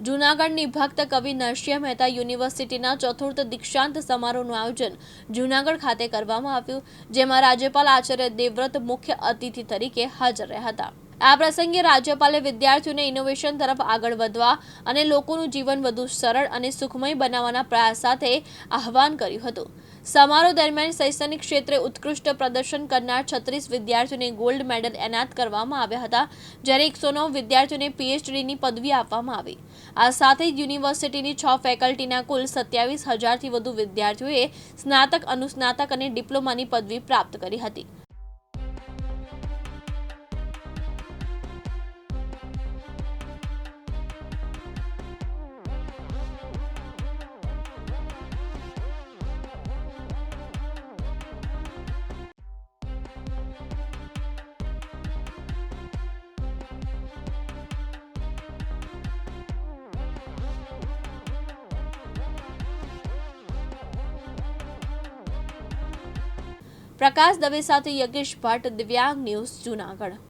જૂનાગઢની ભક્ત કવિ નરસિંહ મહેતા યુનિવર્સિટીના ચતુર્થ દીક્ષાંત સમારોહનું આયોજન જૂનાગઢ ખાતે કરવામાં આવ્યું, જેમાં રાજ્યપાલ આચાર્ય દેવવ્રત મુખ્ય અતિથિ તરીકે હાજર રહ્યા હતા। આ પ્રસંગે રાજ્યપાલે વિદ્યાર્થીઓને ઇનોવેશન તરફ આગળ વધવા અને લોકોનું જીવન વધુ સરળ અને સુખમય બનાવવાના પ્રયાસ સાથે આહ્વાન કર્યું હતું। સમારોહ દરમિયાન શૈક્ષણિક ક્ષેત્રે ઉત્કૃષ્ટ પ્રદર્શન કરનાર 36 વિદ્યાર્થીઓને ગોલ્ડ મેડલ એનાયત કરવામાં આવ્યા હતા, જ્યારે 109 વિદ્યાર્થીઓને પીએચડીની પદવી આપવામાં આવી। આ સાથે જ યુનિવર્સિટીની 6 ફેકલ્ટીના કુલ 27,000થી વધુ વિદ્યાર્થીઓએ સ્નાતક, અનુસ્નાતક અને ડિપ્લોમાની પદવી પ્રાપ્ત કરી હતી। પ્રકાશ દવે સાથે યજ્ઞેશ ભટ્ટ, દિવ્યાંગ ન્યૂઝ, જૂનાગઢ।